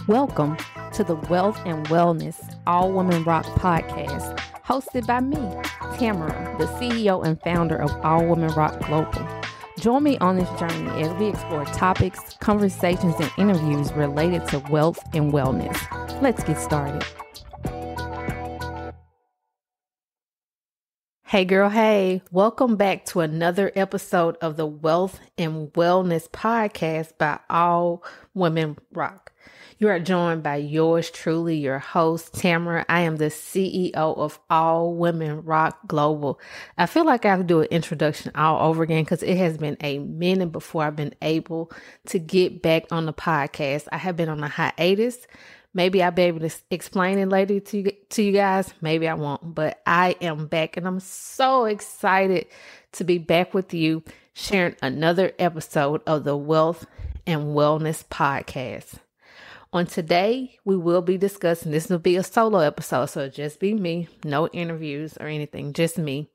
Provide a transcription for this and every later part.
Welcome to the Wealth and Wellness All Women Rock podcast, hosted by me, Tamara, the CEO and founder of All Women Rock Global. Join me on this journey as we explore topics, conversations, and interviews related to wealth and wellness. Let's get started. Hey girl, hey, welcome back to another episode of the Wealth and Wellness podcast by All Women Rock. You are joined by yours truly, your host, Tamara. I am the CEO of All Women Rock Global. I feel like I have to do an introduction all over again because it has been a minute before I've been able to get back on the podcast. I have been on a hiatus. Maybe I'll be able to explain it later to you guys. Maybe I won't, but I am back and I'm so excited to be back with you, sharing another episode of the Wealth and Wellness podcast. On today, we will be discussing, this will be a solo episode, so just be me, no interviews or anything, just me.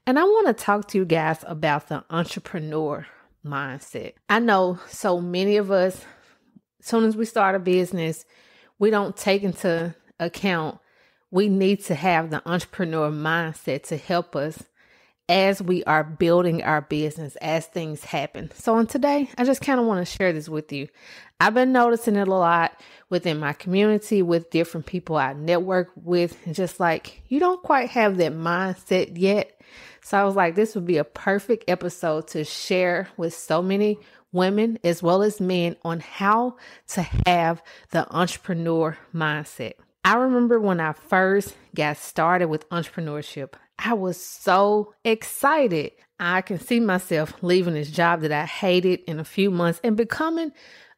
And I want to talk to you guys about the entrepreneur mindset. I know so many of us, as soon as we start a business, we don't take into account we need to have the entrepreneur mindset to help us as we are building our business, as things happen. So on today, I just kind of want to share this with you. I've been noticing it a lot within my community with different people I network with. Just like, you don't quite have that mindset yet. So I was like, this would be a perfect episode to share with so many women as well as men on how to have the entrepreneur mindset. I remember when I first got started with entrepreneurship, I was so excited. I can see myself leaving this job that I hated in a few months and becoming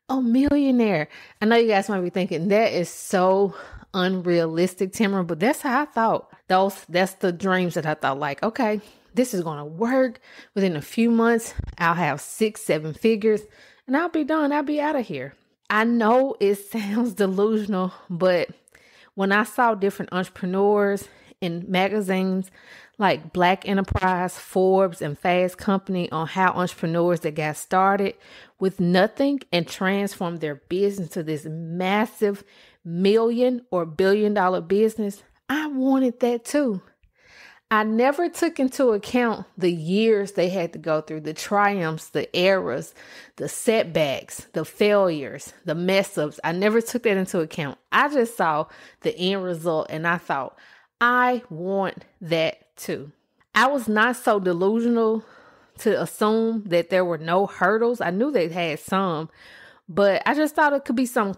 a millionaire. I know you guys might be thinking that is so unrealistic, Tamara, but that's how I thought. That's the dreams that I thought, like, okay, this is going to work. Within a few months, I'll have 6-7 figures and I'll be done. I'll be out of here. I know it sounds delusional, but when I saw different entrepreneurs in magazines like Black Enterprise, Forbes, and Fast Company on how entrepreneurs that got started with nothing and transformed their business to this massive million or billion-dollar business, I wanted that too. I never took into account the years they had to go through, the triumphs, the errors, the setbacks, the failures, the mess-ups. I never took that into account. I just saw the end result and I thought, I want that too. I was not so delusional to assume that there were no hurdles. I knew they had some, but I just thought it could be some a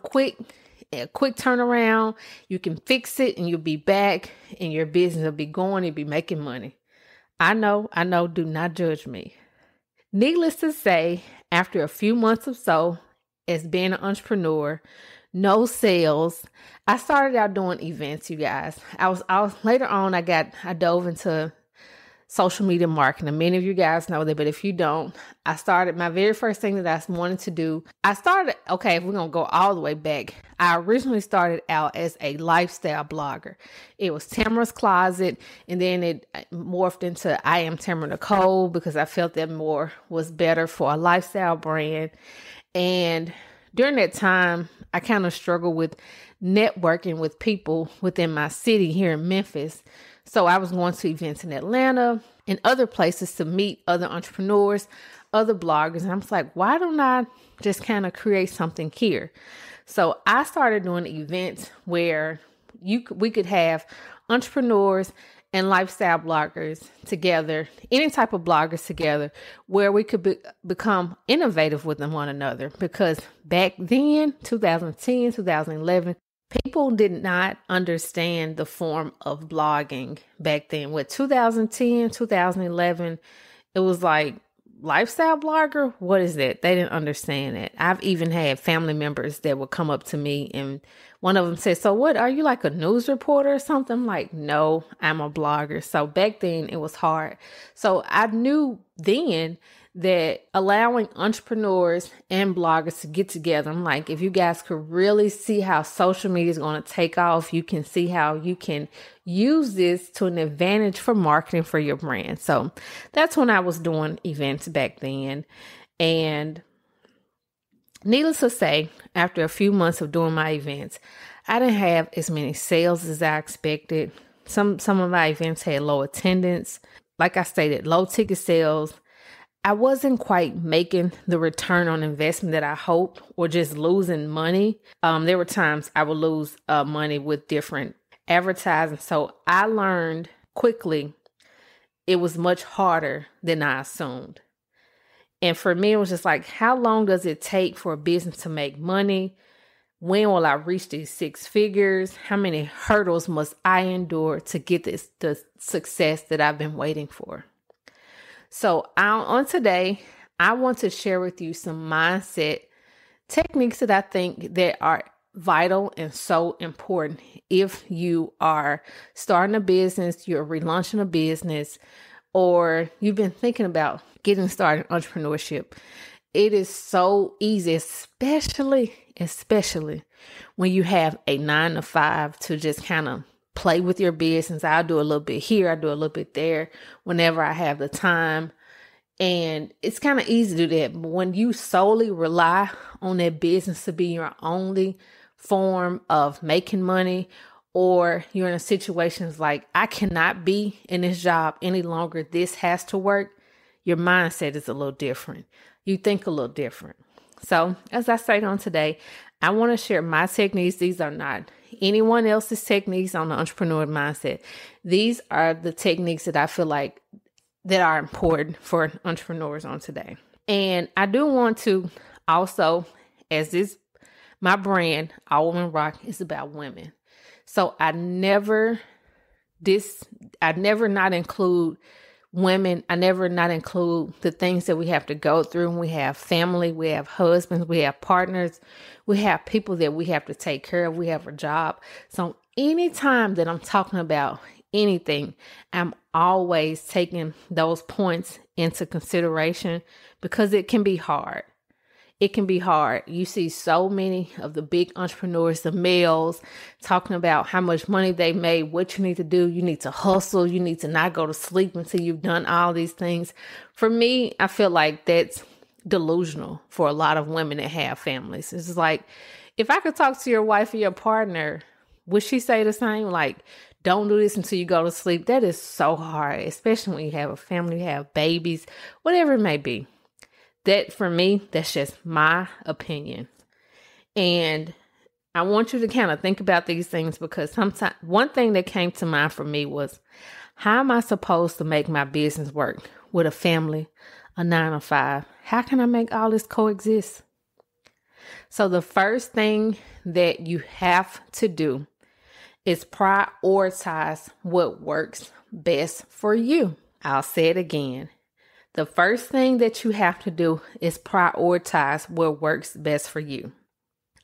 quick turnaround. You can fix it and you'll be back and your business will be going, you'll be making money. I know, do not judge me. Needless to say, after a few months or so as being an entrepreneur, no sales, I started out doing events, you guys. I was later on, I dove into social media marketing. Many of you guys know that, but if you don't, I started my very first thing that I wanted to do. If we're going to go all the way back, I originally started out as a lifestyle blogger. It was Tamara's Closet, and then it morphed into I Am Tamara Nicole because I felt that more was better for a lifestyle brand. And during that time, I kind of struggled with networking with people within my city here in Memphis. So I was going to events in Atlanta and other places to meet other entrepreneurs, other bloggers. And I was like, why don't I just kind of create something here? So I started doing events where we could have entrepreneurs and lifestyle bloggers together, any type of bloggers together, where we could become innovative with one another. Because back then, 2010, 2011, people did not understand the form of blogging back then. With 2010, 2011, it was like, lifestyle blogger? What is that? They didn't understand it. I've even had family members that would come up to me and one of them said, so what, are you like a news reporter or something? I'm like, no, I'm a blogger. So back then it was hard. So I knew then that allowing entrepreneurs and bloggers to get together, I'm like, if you guys could really see how social media is going to take off, you can see how you can use this to an advantage for marketing for your brand. So that's when I was doing events back then. And needless to say, after a few months of doing my events, I didn't have as many sales as I expected. Some of my events had low attendance. Like I stated, low ticket sales. I wasn't quite making the return on investment that I hoped, or just losing money. There were times I would lose money with different advertising. So I learned quickly it was much harder than I assumed. And for me, it was just like, how long does it take for a business to make money? When will I reach these six figures? How many hurdles must I endure to get the success that I've been waiting for? So on today, I want to share with you some mindset techniques that I think that are vital and so important if you are starting a business, you're relaunching a business, or you've been thinking about getting started in entrepreneurship. It is so easy, especially when you have a 9 to 5, to just kind of play with your business. I'll do a little bit here, I do a little bit there whenever I have the time. And it's kind of easy to do that. But when you solely rely on that business to be your only form of making money, or you're in a situation like, I cannot be in this job any longer, this has to work, your mindset is a little different. You think a little different. So as I stated on today, I want to share my techniques. These are not anyone else's techniques on the entrepreneur mindset. These are the techniques that I feel like that are important for entrepreneurs on today. And I do want to also, my brand, All Women Rock, is about women. So I never not include women. I never not include the things that we have to go through. We have family, we have husbands, we have partners, we have people that we have to take care of, we have a job. So anytime that I'm talking about anything, I'm always taking those points into consideration, because it can be hard. It can be hard. You see so many of the big entrepreneurs, the males, talking about how much money they made, what you need to do. You need to hustle. You need to not go to sleep until you've done all these things. For me, I feel like that's delusional for a lot of women that have families. It's just like, if I could talk to your wife or your partner, would she say the same? Like, don't do this until you go to sleep. That is so hard, especially when you have a family, you have babies, whatever it may be. That, for me, that's just my opinion. And I want you to kind of think about these things, because sometimes one thing that came to mind for me was, how am I supposed to make my business work with a family, a 9 to 5? How can I make all this coexist? So the first thing that you have to do is prioritize what works best for you. I'll say it again. The first thing that you have to do is prioritize what works best for you.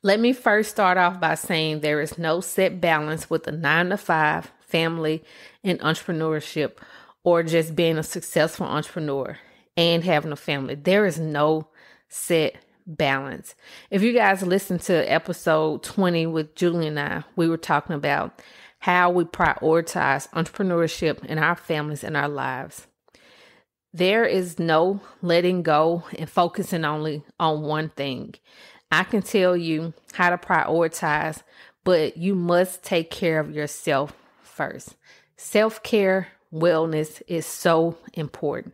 Let me first start off by saying there is no set balance with a 9 to 5, family, and entrepreneurship, or just being a successful entrepreneur and having a family. There is no set balance. If you guys listen to episode 20 with Julie and I, we were talking about how we prioritize entrepreneurship in our families and our lives. There is no letting go and focusing only on one thing. I can tell you how to prioritize, but you must take care of yourself first. Self-care, wellness is so important.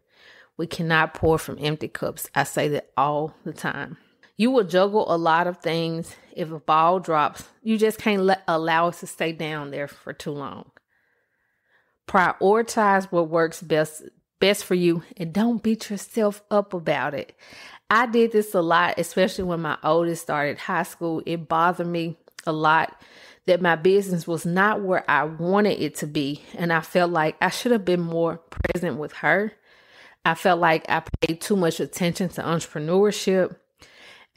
We cannot pour from empty cups. I say that all the time. You will juggle a lot of things. If a ball drops, you just can't allow it to stay down there for too long. Prioritize what works best for you, and don't beat yourself up about it. I did this a lot, especially when my oldest started high school. It bothered me a lot that my business was not where I wanted it to be, and I felt like I should have been more present with her. I felt like I paid too much attention to entrepreneurship.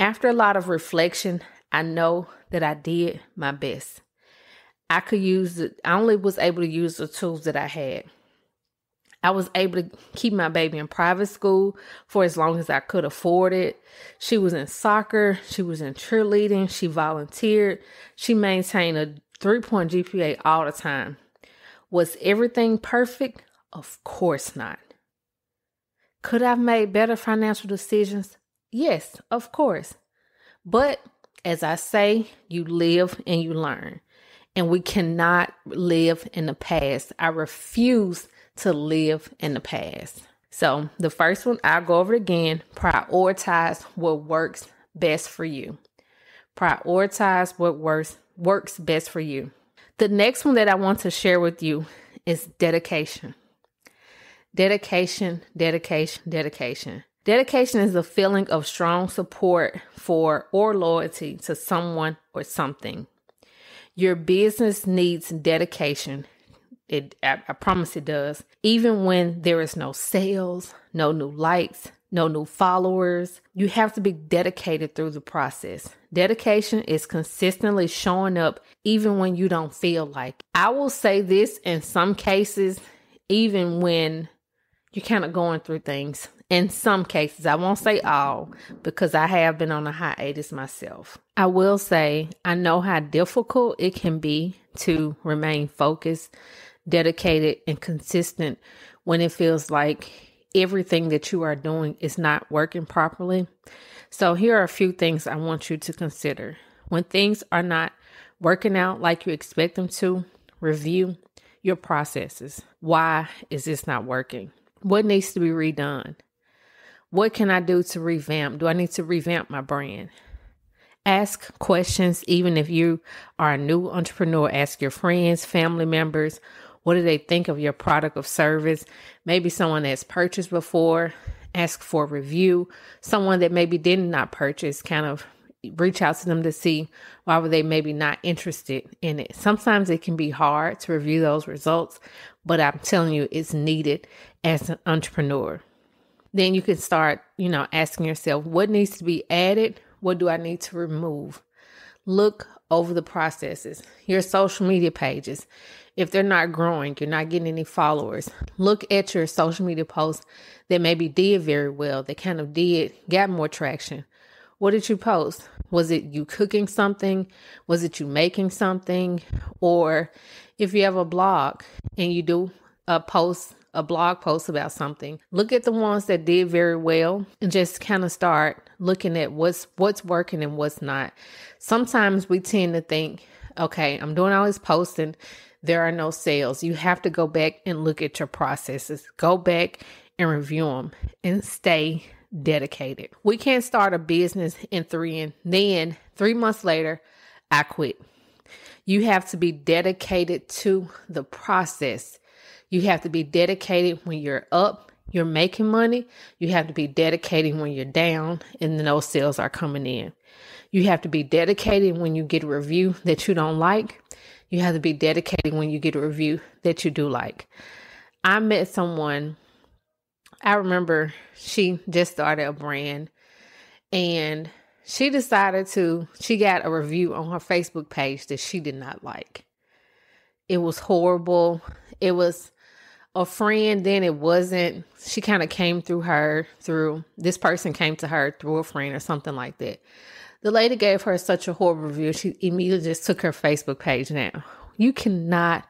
After a lot of reflection, I know that I did my best. I only was able to use the tools that I had. I was able to keep my baby in private school for as long as I could afford it. She was in soccer. She was in cheerleading. She volunteered. She maintained a 3-point GPA all the time. Was everything perfect? Of course not. Could I have made better financial decisions? Yes, of course. But As I say, you live and you learn. And we cannot live in the past. I refuse to live in the past. So the first one, I'll go over it again. Prioritize what works best for you. Prioritize what works best for you. The next one that I want to share with you is dedication. Dedication, dedication, dedication. Dedication is a feeling of strong support for or loyalty to someone or something. Your business needs dedication. I promise it does. Even when there is no sales, no new likes, no new followers, you have to be dedicated through the process. Dedication is consistently showing up even when you don't feel like it. I will say this in some cases, even when you're kind of going through things. In some cases, I won't say all, because I have been on a hiatus myself. I will say I know how difficult it can be to remain focused, dedicated, and consistent when it feels like everything that you are doing is not working properly. So here are a few things I want you to consider. When things are not working out like you expect them to, review your processes. Why is this not working? What needs to be redone? What can I do to revamp? Do I need to revamp my brand? Ask questions, even if you are a new entrepreneur. Ask your friends, family members, what do they think of your product or service? Maybe someone that's purchased before, ask for a review. Someone that maybe did not purchase, kind of reach out to them to see why were they maybe not interested in it. Sometimes it can be hard to review those results, but I'm telling you, it's needed as an entrepreneur. Then you can start, asking yourself, what needs to be added? What do I need to remove? Look over the processes, your social media pages. If they're not growing, you're not getting any followers, look at your social media posts that maybe did very well, that kind of got more traction. What did you post? Was it you cooking something? Was it you making something? Or if you have a blog and you do a blog post about something, look at the ones that did very well and just kind of start looking at what's working and what's not. Sometimes we tend to think, okay, I'm doing all this posting, there are no sales. You have to go back and look at your processes. Go back and review them and stay dedicated. We can't start a business in 3 months later, I quit. You have to be dedicated to the process. You have to be dedicated when you're up, you're making money. You have to be dedicated when you're down and no sales are coming in. You have to be dedicated when you get a review that you don't like. You have to be dedicated when you get a review that you do like. I met someone, I remember she just started a brand and she got a review on her Facebook page that she did not like. It was horrible. It was a friend, then it wasn't. She kind of came this person came to her through a friend or something like that. The lady gave her such a horrible review. She immediately just took her Facebook page down. You cannot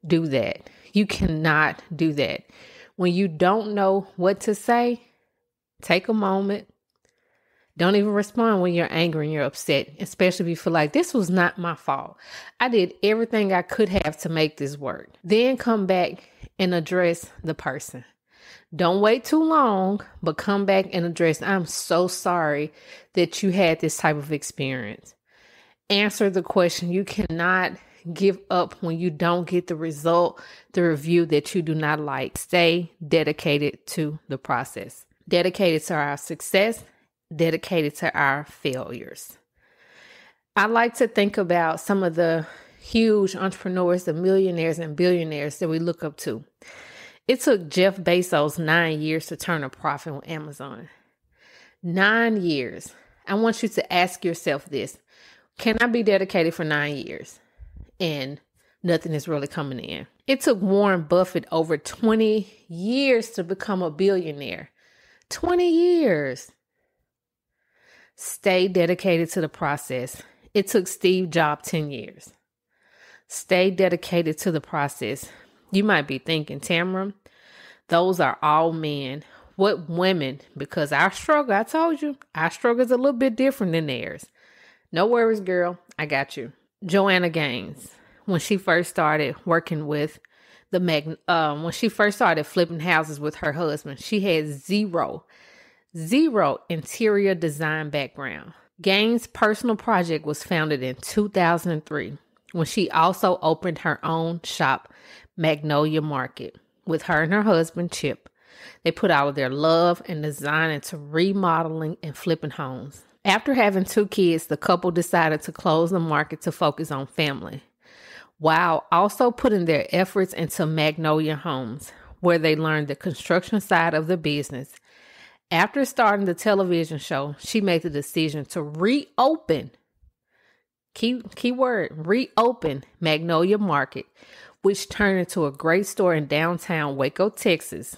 do that. You cannot do that. When you don't know what to say, take a moment. Don't even respond when you're angry and you're upset, especially if you feel like this was not my fault. I did everything I could have to make this work. Then come back and address the person. Don't wait too long, but come back and address, I'm so sorry that you had this type of experience. Answer the question. You cannot give up when you don't get the result, the review that you do not like. Stay dedicated to the process. Dedicated to our success, dedicated to our failures. I like to think about some of the huge entrepreneurs, the millionaires and billionaires that we look up to. It took Jeff Bezos 9 years to turn a profit on Amazon. 9 years. I want you to ask yourself this. Can I be dedicated for 9 years and nothing is really coming in? It took Warren Buffett over 20 years to become a billionaire. 20 years. Stay dedicated to the process. It took Steve Jobs 10 years. Stay dedicated to the process. You might be thinking, Tamara, those are all men. What women? Because our struggle, I told you, our struggle is a little bit different than theirs. No worries, girl. I got you. Joanna Gaines, when she first started working with when she first started flipping houses with her husband, she had zero interior design background. Gaines' personal project was founded in 2003 when she also opened her own shop, Magnolia Market, with her and her husband, Chip. They put all of their love and design into remodeling and flipping homes. After having 2 kids, the couple decided to close the market to focus on family, while also putting their efforts into Magnolia Homes, where they learned the construction side of the business. After starting the television show, she made the decision to reopen, keyword, reopen Magnolia Market, which turned into a great store in downtown Waco, Texas,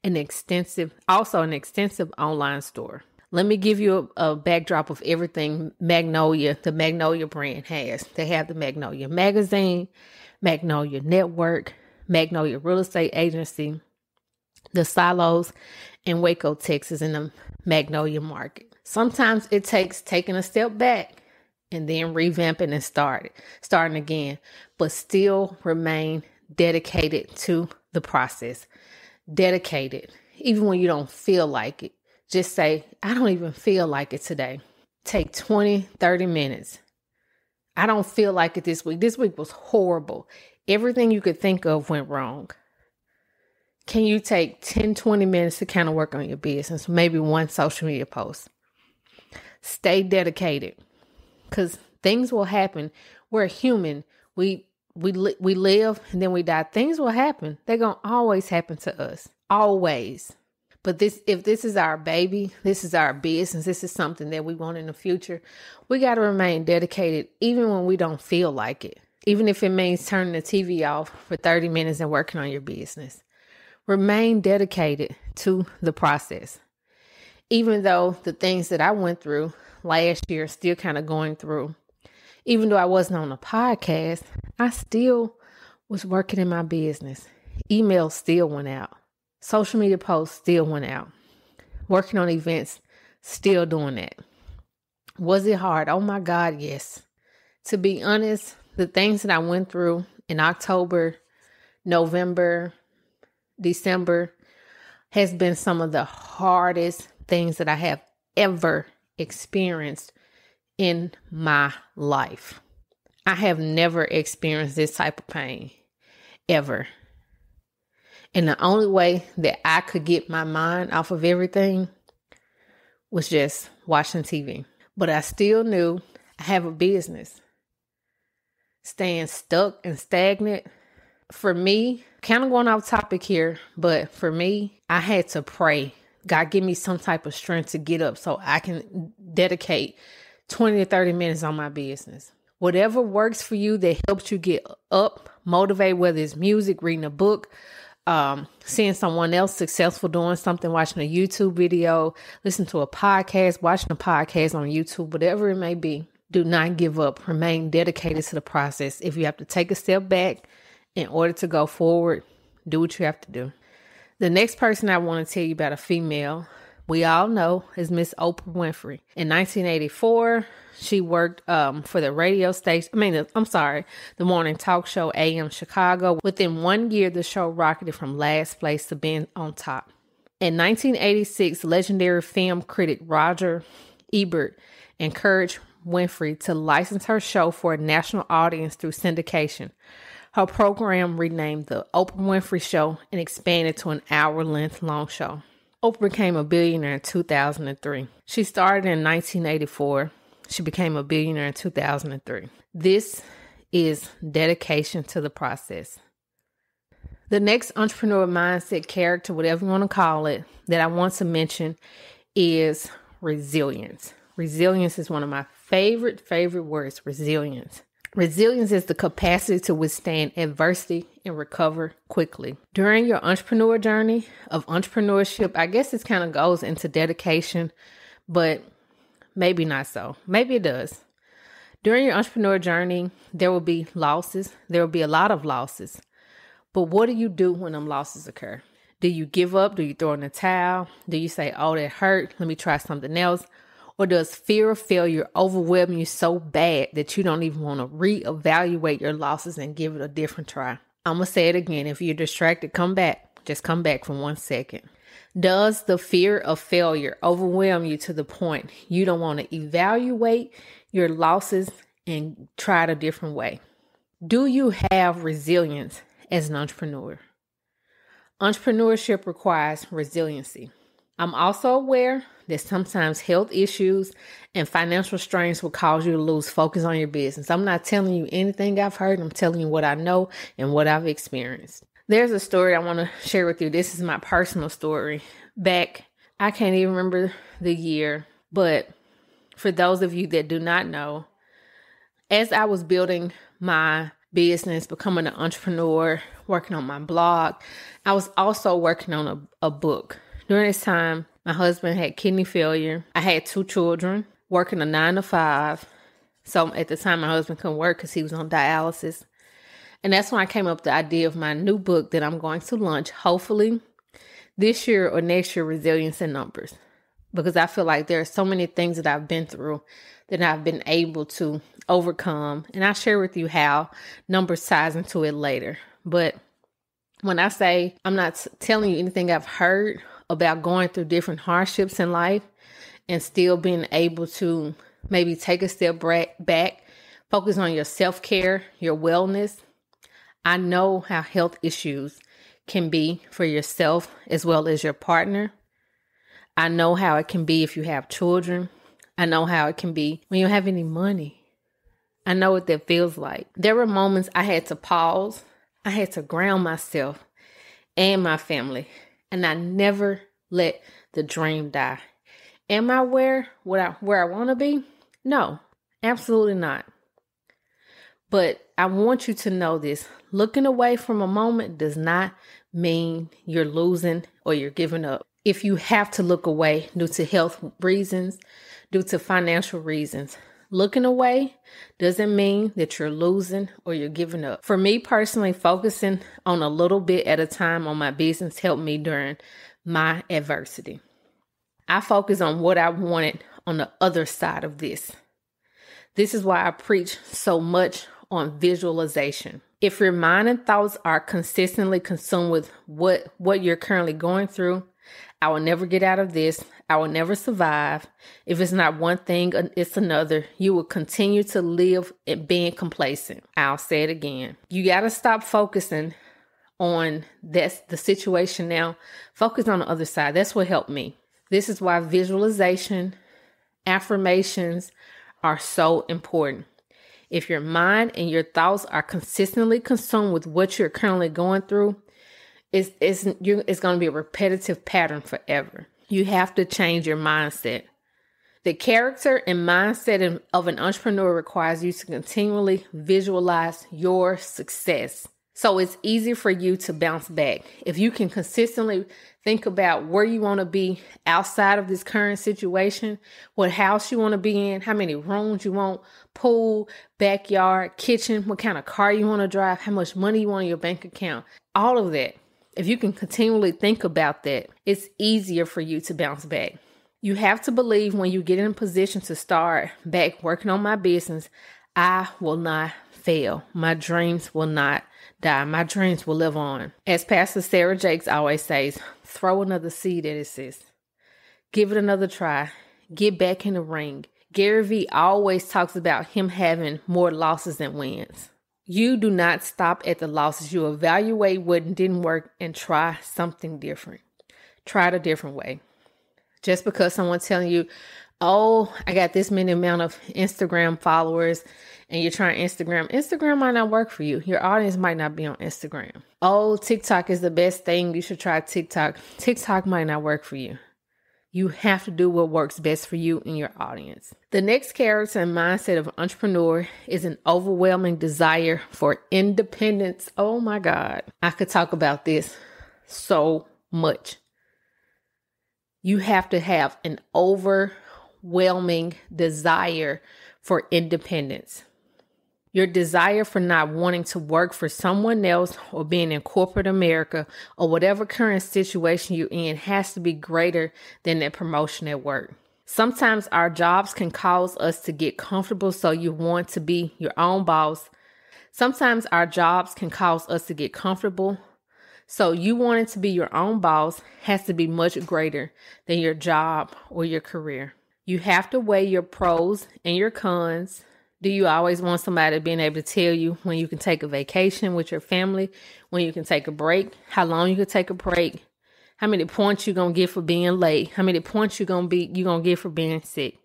an extensive online store. Let me give you a backdrop of everything the Magnolia brand has. They have the Magnolia Magazine, Magnolia Network, Magnolia Real Estate Agency, the Silos in Waco, Texas, and the Magnolia Market. Sometimes it takes taking a step back and then revamping and starting again, but still remain dedicated to the process. Dedicated, even when you don't feel like it. Just say, I don't even feel like it today. Take 20, 30 minutes. I don't feel like it this week. This week was horrible. Everything you could think of went wrong. Can you take 10, 20 minutes to kind of work on your business? Maybe one social media post. Stay dedicated, because things will happen. We're human. We live and then we die. Things will happen. They're going to always happen to us. Always. But if this is our baby, this is our business, this is something that we want in the future, we got to remain dedicated even when we don't feel like it. Even if it means turning the TV off for 30 minutes and working on your business. Remain dedicated to the process. Even though the things that I went through last year, still kind of going through, even though I wasn't on a podcast, I still was working in my business. Emails still went out. Social media posts still went out. Working on events, still doing that. Was it hard? Oh my God, yes. To be honest, the things that I went through in October, November, December has been some of the hardest things that I have ever experienced in my life. I have never experienced this type of pain, ever. And the only way that I could get my mind off of everything was just watching TV. But I still knew I have a business. Staying stuck and stagnant, for me, kind of going off topic here, but for me, I had to pray. God, give me some type of strength to get up so I can dedicate 20 to 30 minutes on my business. Whatever works for you that helps you get up, motivate, whether it's music, reading a book, seeing someone else successful doing something, watching a YouTube video, listen to a podcast, watching a podcast on YouTube, whatever it may be. Do not give up. Remain dedicated to the process. If you have to take a step back in order to go forward, do what you have to do. The next person I want to tell you about, a female, we all know, is Miss Oprah Winfrey. In 1984, she worked for the radio station, the morning talk show AM Chicago. Within 1 year, the show rocketed from last place to being on top. In 1986, legendary film critic Roger Ebert encouraged Winfrey to license her show for a national audience through syndication. Her program renamed The Oprah Winfrey Show and expanded to an hour-length long show. Oprah became a billionaire in 2003. She started in 1984. She became a billionaire in 2003. This is dedication to the process. The next entrepreneur mindset character, whatever you want to call it, that I want to mention is resilience. Resilience is one of my favorite words, resilience. Resilience is the capacity to withstand adversity and recover quickly. During your entrepreneur journey of entrepreneurship, I guess this kind of goes into dedication, but maybe not so. Maybe it does. During your entrepreneur journey, there will be losses. There will be a lot of losses. But what do you do when them losses occur? Do you give up? Do you throw in the towel? Do you say, oh, that hurt, let me try something else? Or does fear of failure overwhelm you so bad that you don't even want to reevaluate your losses and give it a different try? I'm going to say it again. If you're distracted, come back. Just come back for 1 second. Does the fear of failure overwhelm you to the point you don't want to evaluate your losses and try it a different way? Do you have resilience as an entrepreneur? Entrepreneurship requires resiliency. I'm also aware that sometimes health issues and financial strains will cause you to lose focus on your business. I'm not telling you anything I've heard. I'm telling you what I know and what I've experienced. There's a story I want to share with you. This is my personal story. I can't even remember the year, but for those of you that do not know, as I was building my business, becoming an entrepreneur, working on my blog, I was also working on a book. During this time, my husband had kidney failure. I had 2 children, working a 9 to 5. So at the time, my husband couldn't work because he was on dialysis. And that's when I came up with the idea of my new book that I'm going to launch, hopefully this year or next year, Resilience in Numbers. Because I feel like there are so many things that I've been through that I've been able to overcome. And I'll share with you how numbers ties into it later. But when I say I'm not telling you anything I've heard about going through different hardships in life and still being able to maybe take a step back, focus on your self-care, your wellness. I know how health issues can be for yourself as well as your partner. I know how it can be if you have children. I know how it can be when you don't have any money. I know what that feels like. There were moments I had to pause. I had to ground myself and my family. And I never let the dream die. Am I where I want to be? No, absolutely not. But I want you to know this. Looking away from a moment does not mean you're losing or you're giving up. If you have to look away due to health reasons, due to financial reasons, looking away doesn't mean that you're losing or you're giving up. For me personally, focusing on a little bit at a time on my business helped me during my adversity. I focus on what I wanted on the other side of this. This is why I preach so much on visualization. If your mind and thoughts are consistently consumed with what you're currently going through, I will never get out of this. I will never survive. If it's not one thing, it's another. You will continue to live in being complacent. I'll say it again. You got to stop focusing on the situation now. Focus on the other side. That's what helped me. This is why visualization, affirmations are so important. If your mind and your thoughts are consistently consumed with what you're currently going through, it's going to be a repetitive pattern forever. You have to change your mindset. The character and mindset of an entrepreneur requires you to continually visualize your success. So it's easy for you to bounce back. If you can consistently think about where you want to be outside of this current situation, what house you want to be in, how many rooms you want, pool, backyard, kitchen, what kind of car you want to drive, how much money you want in your bank account, all of that. If you can continually think about that, it's easier for you to bounce back. You have to believe when you get in a position to start back working on my business, I will not fail. My dreams will not die. My dreams will live on. As Pastor Sarah Jakes always says, throw another seed at it, sis. Give it another try. Get back in the ring. Gary Vee always talks about him having more losses than wins. You do not stop at the losses. You evaluate what didn't work and try something different. Try it a different way. Just because someone's telling you, oh, I got this many amount of Instagram followers and you're trying Instagram might not work for you. Your audience might not be on Instagram. Oh, TikTok is the best thing. You should try TikTok. TikTok might not work for you. You have to do what works best for you and your audience. The next character and mindset of an entrepreneur is an overwhelming desire for independence. Oh my God. I could talk about this so much. You have to have an overwhelming desire for independence. Your desire for not wanting to work for someone else or being in corporate America or whatever current situation you're in has to be greater than that promotion at work. Sometimes our jobs can cause us to get comfortable, so you want to be your own boss. Sometimes our jobs can cause us to get comfortable, so you wanting to be your own boss has to be much greater than your job or your career. You have to weigh your pros and your cons. Do you always want somebody being able to tell you when you can take a vacation with your family, when you can take a break, how long you can take a break, how many points you're going to get for being late, how many points you're going to get for being sick?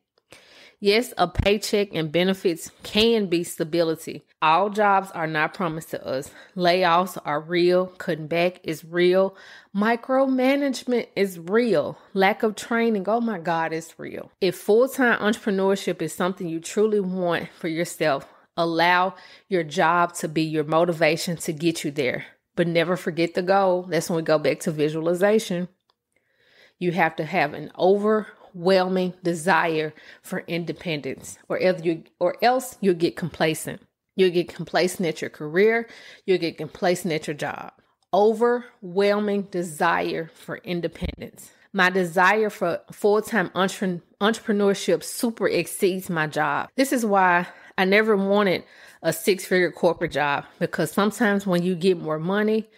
Yes, a paycheck and benefits can be stability. All jobs are not promised to us. Layoffs are real. Cutting back is real. Micromanagement is real. Lack of training, oh my God, it's real. If full-time entrepreneurship is something you truly want for yourself, allow your job to be your motivation to get you there. But never forget the goal. That's when we go back to visualization. You have to have an overwhelming desire for independence, or else you'll get complacent. You'll get complacent at your career. You'll get complacent at your job. Overwhelming desire for independence. My desire for full-time entrepreneurship super exceeds my job. This is why I never wanted a 6-figure corporate job, because sometimes when you get more money,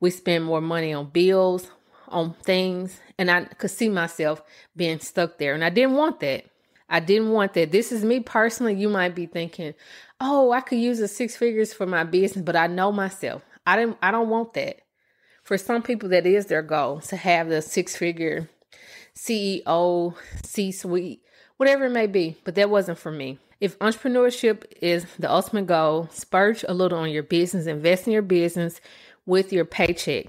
we spend more money on bills, on things, and I could see myself being stuck there. And I didn't want that. This is me personally. You might be thinking, oh, I could use the 6 figures for my business, but I know myself. I don't want that. For some people, that is their goal, to have the 6-figure CEO, C-suite, whatever it may be. But that wasn't for me. If entrepreneurship is the ultimate goal, splurge a little on your business, invest in your business with your paycheck,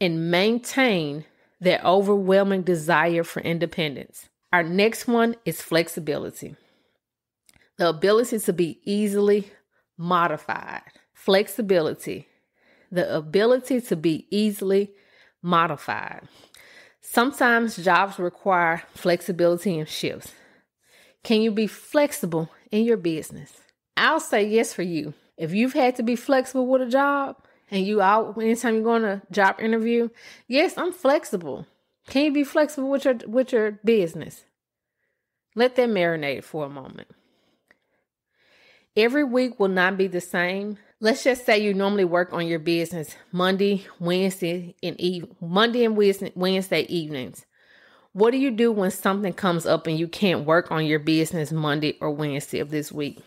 and maintain that overwhelming desire for independence. Our next one is flexibility. The ability to be easily modified. Flexibility. The ability to be easily modified. Sometimes jobs require flexibility in shifts. Can you be flexible in your business? I'll say yes for you. If you've had to be flexible with a job, and you out anytime you go on a job interview, yes, I'm flexible. Can you be flexible with your business? Let that marinate for a moment. Every week will not be the same. Let's just say you normally work on your business Monday, Wednesday, and Wednesday evenings. What do you do when something comes up and you can't work on your business Monday or Wednesday of this week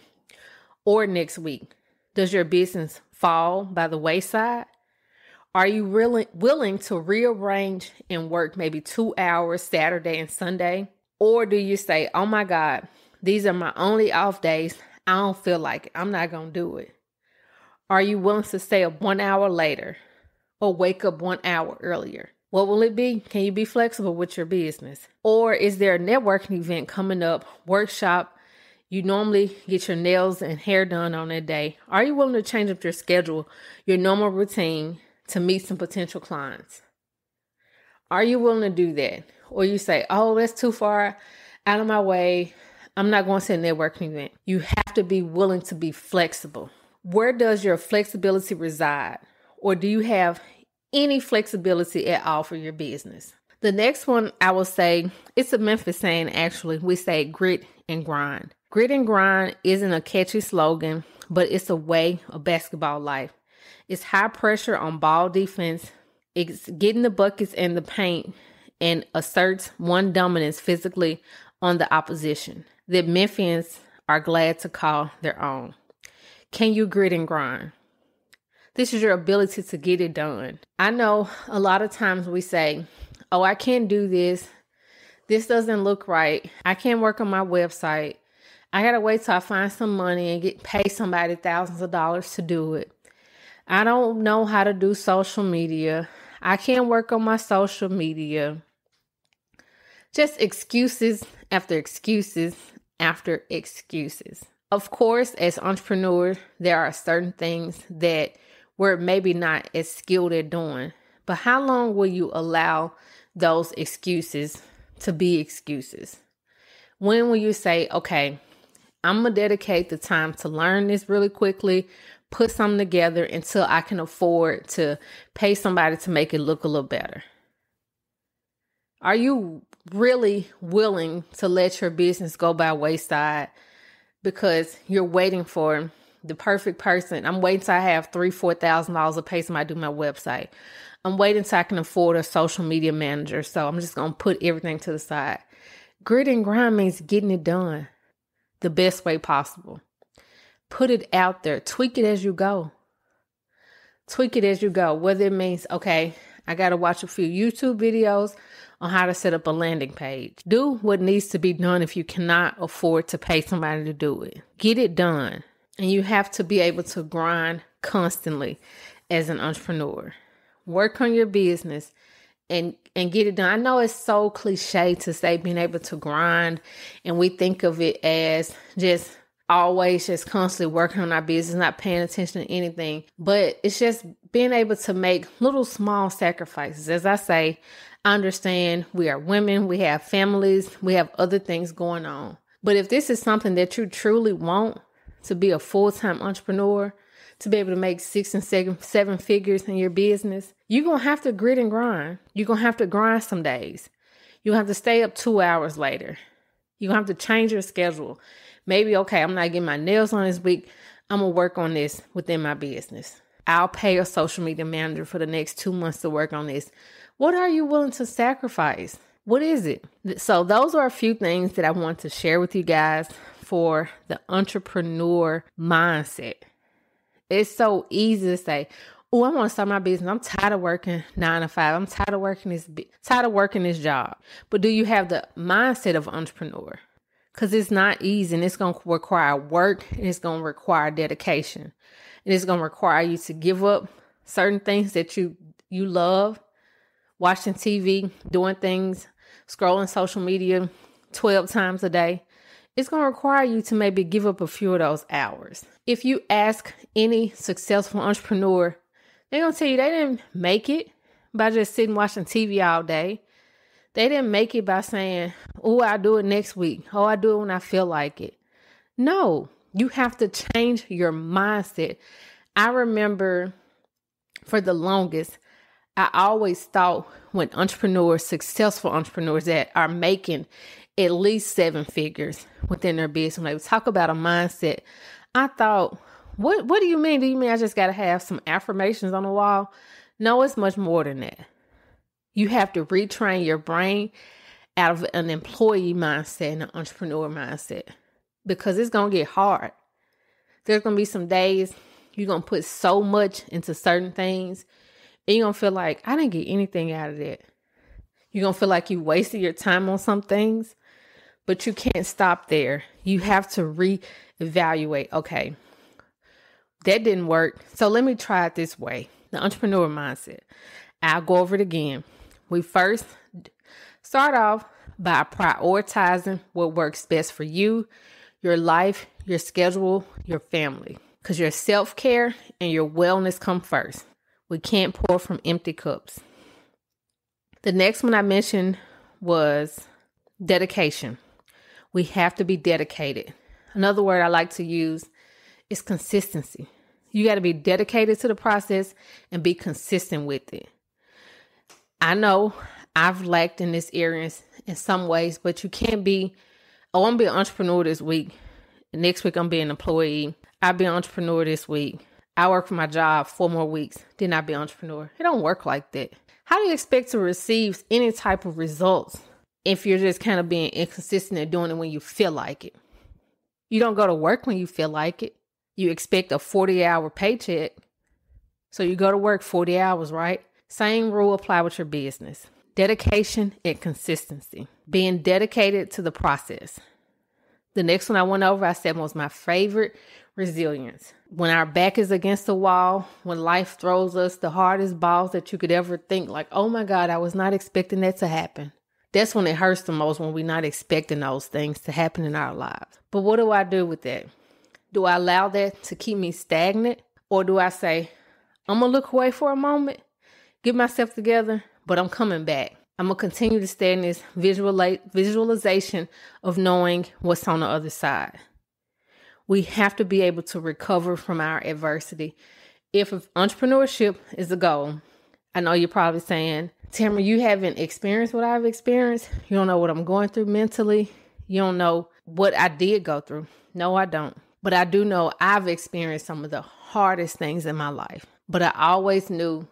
or next week? Does your business fall by the wayside? Are you really willing to rearrange and work maybe 2 hours Saturday and Sunday? Or do you say, oh my God, these are my only off days. I don't feel like it. I'm not going to do it. Are you willing to stay up 1 hour later or wake up 1 hour earlier? What will it be? Can you be flexible with your business? Or is there a networking event coming up, workshop? You normally get your nails and hair done on that day. Are you willing to change up your schedule, your normal routine, to meet some potential clients? Are you willing to do that? Or you say, oh, that's too far out of my way. I'm not going to a networking event. You have to be willing to be flexible. Where does your flexibility reside? Or do you have any flexibility at all for your business? The next one, I will say, it's a Memphis saying, actually. We say grit and grind. Grit and grind isn't a catchy slogan, but it's a way of basketball life. It's high pressure on ball defense. It's getting the buckets and the paint and asserts one dominance physically on the opposition that Memphians are glad to call their own. Can you grit and grind? This is your ability to get it done. I know a lot of times we say, oh, I can't do this. This doesn't look right. I can't work on my website. I got to wait till I find some money and pay somebody thousands of dollars to do it. I don't know how to do social media. I can't work on my social media. Just excuses after excuses after excuses. Of course, as entrepreneurs, there are certain things that we're maybe not as skilled at doing. But how long will you allow those excuses to be excuses? When will you say, okay, I'm going to dedicate the time to learn this really quickly, put something together until I can afford to pay somebody to make it look a little better? Are you really willing to let your business go by wayside because you're waiting for the perfect person. I'm waiting till I have $3,000-$4,000 to pay somebody to do my website. I'm waiting till I can afford a social media manager. So I'm just going to put everything to the side. Grit and grind means getting it done the best way possible. Put it out there. Tweak it as you go. Tweak it as you go. Whether it means, okay, I got to watch a few YouTube videos on how to set up a landing page. Do what needs to be done if you cannot afford to pay somebody to do it. Get it done. And you have to be able to grind constantly as an entrepreneur. Work on your business and get it done. I know it's so cliche to say being able to grind, and we think of it as just always just constantly working on our business, not paying attention to anything. But it's just being able to make little small sacrifices. As I say, I understand we are women, we have families, we have other things going on. But if this is something that you truly want, to be a full-time entrepreneur, to be able to make 6 and 7 figures in your business, you're going to have to grit and grind. You're going to have to grind some days. You'll have to stay up 2 hours later. You're going to have to change your schedule. Maybe, okay, I'm not getting my nails on this week. I'm going to work on this within my business. I'll pay a social media manager for the next 2 months to work on this. What are you willing to sacrifice? What is it? So those are a few things that I want to share with you guys for the entrepreneur mindset. It's so easy to say, oh, I want to start my business. I'm tired of working 9 to 5. I'm tired of working this job. But do you have the mindset of an entrepreneur? Because it's not easy, and it's going to require work, and it's going to require dedication. And it's going to require you to give up certain things that you love, watching TV, doing things, scrolling social media 12 times a day. It's going to require you to maybe give up a few of those hours. If you ask any successful entrepreneur, they're going to tell you they didn't make it by just sitting watching TV all day. They didn't make it by saying, oh, I'll do it next week. Oh, I do it when I feel like it. No, you have to change your mindset. I remember for the longest, I always thought when successful entrepreneurs that are making at least 7 figures within their business, when they would talk about a mindset, I thought, what do you mean? Do you mean I just got to have some affirmations on the wall? No, it's much more than that. You have to retrain your brain out of an employee mindset and an entrepreneur mindset, because it's going to get hard. There's going to be some days you're going to put so much into certain things, and you're going to feel like, I didn't get anything out of that. You're going to feel like you wasted your time on some things, but you can't stop there. You have to reevaluate. Okay, that didn't work, so let me try it this way. The entrepreneur mindset. I'll go over it again. We first start off by prioritizing what works best for you, your life, your schedule, your family. Because your self-care and your wellness come first. We can't pour from empty cups. The next one I mentioned was dedication. We have to be dedicated. Another word I like to use is consistency. You got to be dedicated to the process and be consistent with it. I know I've lacked in this area in some ways, but you can't be, I'm going to be an entrepreneur this week. Next week, I'm being an employee. I'll be an entrepreneur this week. I work for my job 4 more weeks. Then I'll be an entrepreneur. It don't work like that. How do you expect to receive any type of results if you're just kind of being inconsistent and doing it when you feel like it? You don't go to work when you feel like it. You expect a 40-hour paycheck. So you go to work 40 hours, right? Same rule apply with your business. Dedication and consistency. Being dedicated to the process. The next one I went over, I said was my favorite, resilience. When our back is against the wall, when life throws us the hardest balls that you could ever think, like, oh my God, I was not expecting that to happen. That's when it hurts the most, when we're not expecting those things to happen in our lives. But what do I do with that? Do I allow that to keep me stagnant? Or do I say, I'm going to look away for a moment, get myself together, but I'm coming back. I'm going to continue to stay in this visualization of knowing what's on the other side. We have to be able to recover from our adversity. If entrepreneurship is the goal, I know you're probably saying, Tamara, you haven't experienced what I've experienced. You don't know what I'm going through mentally. You don't know what I did go through. No, I don't. But I do know I've experienced some of the hardest things in my life. But I always knew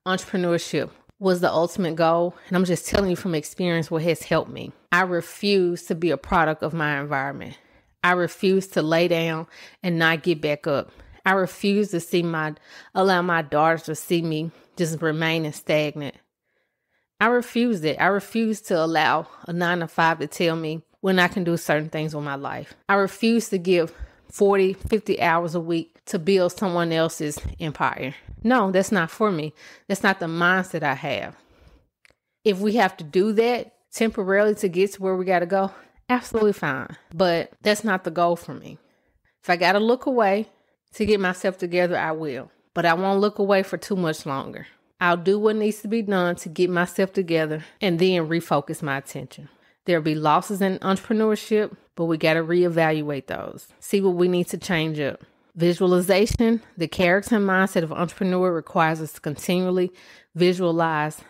entrepreneurship was the ultimate goal. And I'm just telling you from experience what has helped me. I refuse to be a product of my environment. I refuse to lay down and not get back up. I refuse to allow my daughters to see me just remaining stagnant. I refuse it. I refuse to allow a 9-to-5 to tell me when I can do certain things with my life. I refuse to give 40, 50 hours a week to build someone else's empire. No, that's not for me. That's not the mindset I have. If we have to do that temporarily to get to where we got to go, absolutely fine. But that's not the goal for me. If I got to look away to get myself together, I will. But I won't look away for too much longer. I'll do what needs to be done to get myself together and then refocus my attention. There'll be losses in entrepreneurship, but we got to reevaluate those. See what we need to change up. Visualization, the character and mindset of an entrepreneur requires us to continually visualize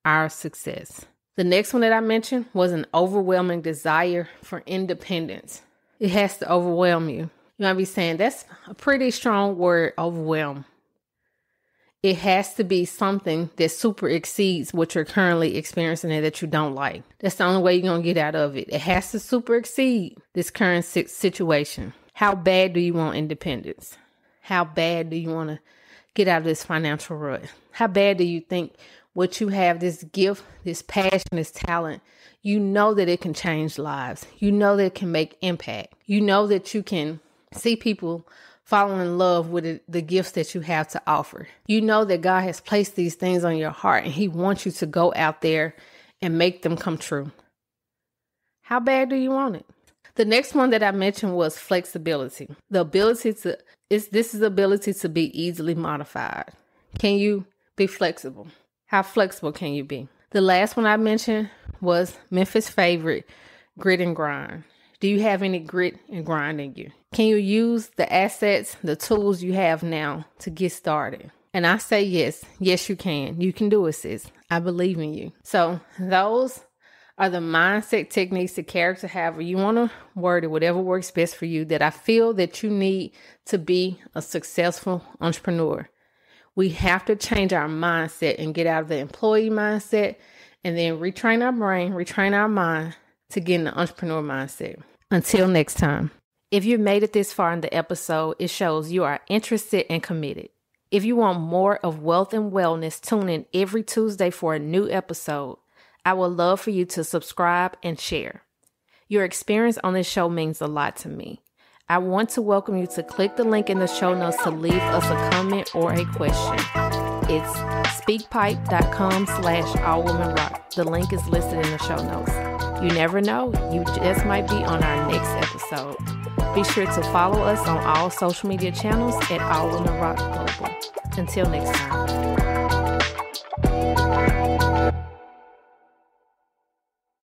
our success. The next one that I mentioned was an overwhelming desire for independence. It has to overwhelm you. You might be saying, that's a pretty strong word, overwhelm. It has to be something that super exceeds what you're currently experiencing and that you don't like. That's the only way you're going to get out of it. It has to super exceed this current situation. How bad do you want independence? How bad do you want to get out of this financial rut? How bad do you think what you have, this gift, this passion, this talent, you know that it can change lives. You know that it can make impact. You know that you can see people fall in love with the gifts that you have to offer. You know that God has placed these things on your heart and He wants you to go out there and make them come true. How bad do you want it? The next one that I mentioned was flexibility. The ability to be easily modified. Can you be flexible? How flexible can you be? The last one I mentioned was Memphis' favorite, grit and grind. Do you have any grit and grind in you? Can you use the assets, the tools you have now to get started? And I say yes. Yes, you can. You can do it, sis. I believe in you. So those are the mindset techniques, the character, however you want to word it, whatever works best for you, that I feel that you need to be a successful entrepreneur. We have to change our mindset and get out of the employee mindset and then retrain our brain, retrain our mind to get in the entrepreneur mindset. Until next time. If you made it this far in the episode, it shows you are interested and committed. If you want more of wealth and wellness, tune in every Tuesday for a new episode. I would love for you to subscribe and share. Your experience on this show means a lot to me. I want to welcome you to click the link in the show notes to leave us a comment or a question. It's speakpipe.com/allwomenrock. The link is listed in the show notes. You never know, you just might be on our next episode. Be sure to follow us on all social media channels at All Women Rock Global. Until next time.